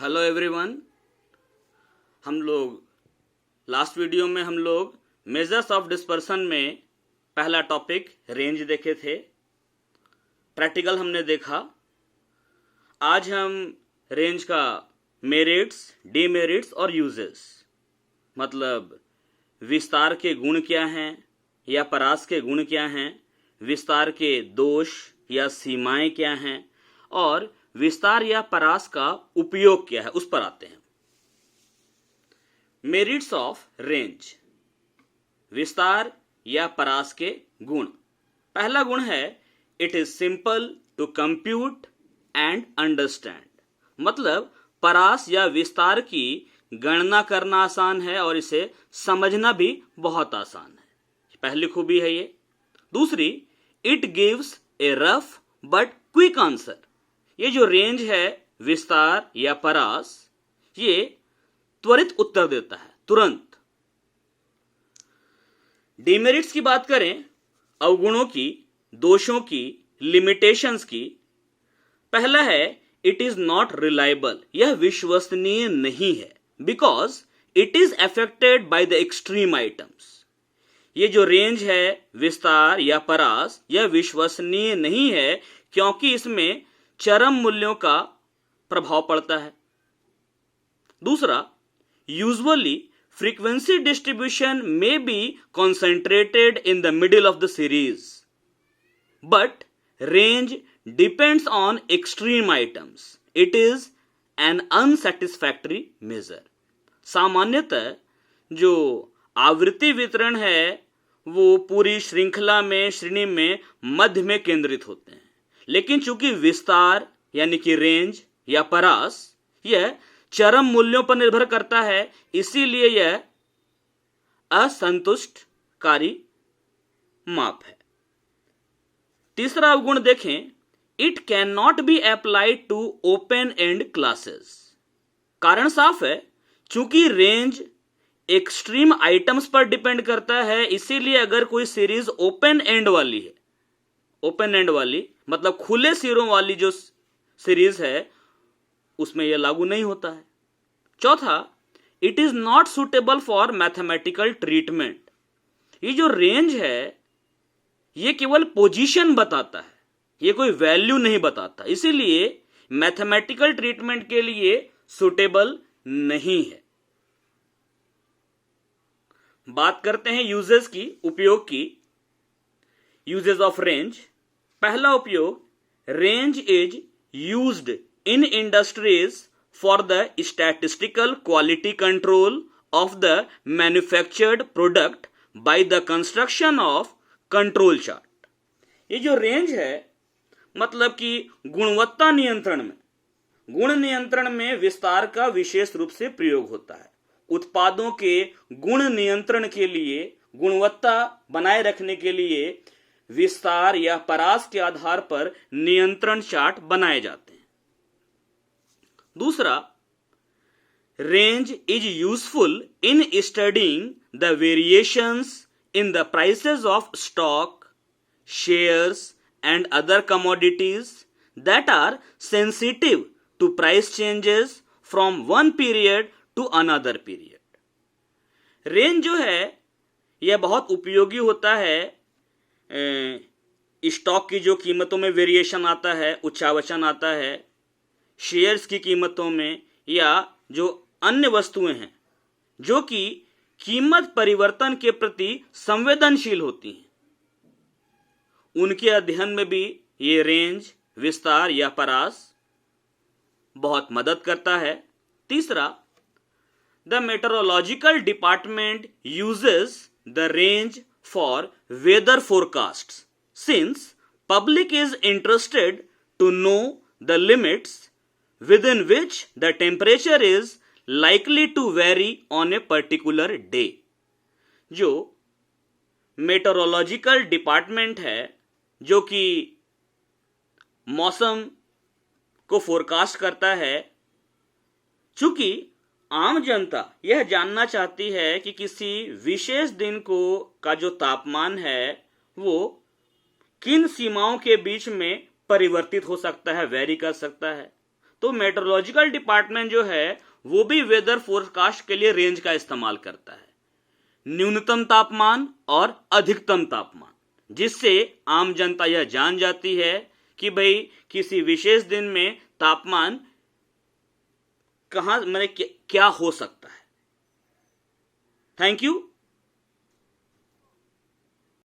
Hello everyone. हम लोग last video में मेजर्स ऑफ डिस्पर्सन में पहला टॉपिक रेंज देखे थे, प्रैक्टिकल हमने देखा। आज हम रेंज का मेरिट्स, डीमेरिट्स और यूजेस, मतलब विस्तार के गुण क्या हैं या परास के गुण क्या हैं, विस्तार के दोष या सीमाएं क्या हैं और विस्तार या परास का उपयोग क्या है, उस पर आते हैं। मेरिट्स ऑफ रेंज, विस्तार या परास के गुण। पहला गुण है it is simple to compute and understand, मतलब परास या विस्तार की गणना करना आसान है और इसे समझना भी बहुत आसान है। पहली खूबी है ये। दूसरी, it gives A rough but quick answer. ये जो रेंज है, विस्तार या परास, ये त्वरित उत्तर देता है, तुरंत। डिमेरिट्स की बात करें, अवगुणों की, दोषों की, लिमिटेशंस की। पहला है इट इज नॉट रिलायबल, यह विश्वसनीय नहीं है, because it is affected by the extreme items. ये जो रेंज है, विस्तार या परास, यह विश्वसनीय नहीं है क्योंकि इसमें चरम मूल्यों का प्रभाव पड़ता है। दूसरा, usually frequency distribution may be concentrated in the middle of the series, but range depends on extreme items. It is an unsatisfactory measure. सामान्यतः जो आवृत्ति वितरण है वो पूरी श्रेणी में मध्य में केंद्रित होते हैं, लेकिन चूंकि विस्तार यानी कि रेंज या परास यह चरम मूल्यों पर निर्भर करता है, इसीलिए यह असंतुष्टकारी माप है। तीसरा अवगुण देखें, it can not be applied to open end classes. कारण साफ है, चूंकि रेंज एक्सट्रीम आइटम्स पर डिपेंड करता है, इसीलिए अगर कोई सीरीज ओपन एंड वाली है, ओपन एंड वाली मतलब खुले सिरों वाली जो सीरीज है, उसमें यह लागू नहीं होता है। चौथा, it is not suitable for mathematical treatment. ये जो रेंज है ये केवल पोजीशन बताता है, ये कोई वैल्यू नहीं बताता, इसीलिए मैथमेटिकल ट्रीटमेंट के लिए सुटेबल नहीं है। बात करते हैं यूजेस की, उपयोग की। Uses of range. पहला उपयोग, range is used in industries for the statistical quality control of the manufactured product by the construction of control chart. ये जो रेंज है, मतलब कि गुणवत्ता नियंत्रण में, गुण नियंत्रण में विस्तार का विशेष रूप से प्रयोग होता है। उत्पादों के गुण नियंत्रण के लिए, गुणवत्ता बनाए रखने के लिए विस्तार या परास के आधार पर नियंत्रण चार्ट बनाए जाते हैं। दूसरा, range is useful in studying the variations in the prices of stock, shares and other commodities that are sensitive to price changes from one period to another period. Range जो है यह बहुत उपयोगी होता है स्टॉक की जो कीमतों में वेरिएशन आता है, उच्चावचन आता है, शेयर्स की कीमतों में, या जो अन्य वस्तुएं हैं जो कि कीमत परिवर्तन के प्रति संवेदनशील होती हैं, उनके अध्ययन में भी ये रेंज, विस्तार या परास बहुत मदद करता है। तीसरा, the metrological department uses the range for weather forecasts, since public is interested to know the limits within which the temperature is likely to vary on a particular day। जो मेट्रोलॉजिकल डिपार्टमेंट है, जो कि मौसम को forecast करता है, चूंकि आम जनता यह जानना चाहती है कि किसी विशेष दिन का जो तापमान है वो किन सीमाओं के बीच में परिवर्तित हो सकता है, वेरी कर सकता है, तो मेट्रोलॉजिकल डिपार्टमेंट जो है वो भी वेदर फोरकास्ट के लिए रेंज का इस्तेमाल करता है, न्यूनतम तापमान और अधिकतम तापमान, जिससे आम जनता यह जान जाती है कि भाई किसी विशेष दिन में तापमान कहां क्या हो सकता है। Thank you.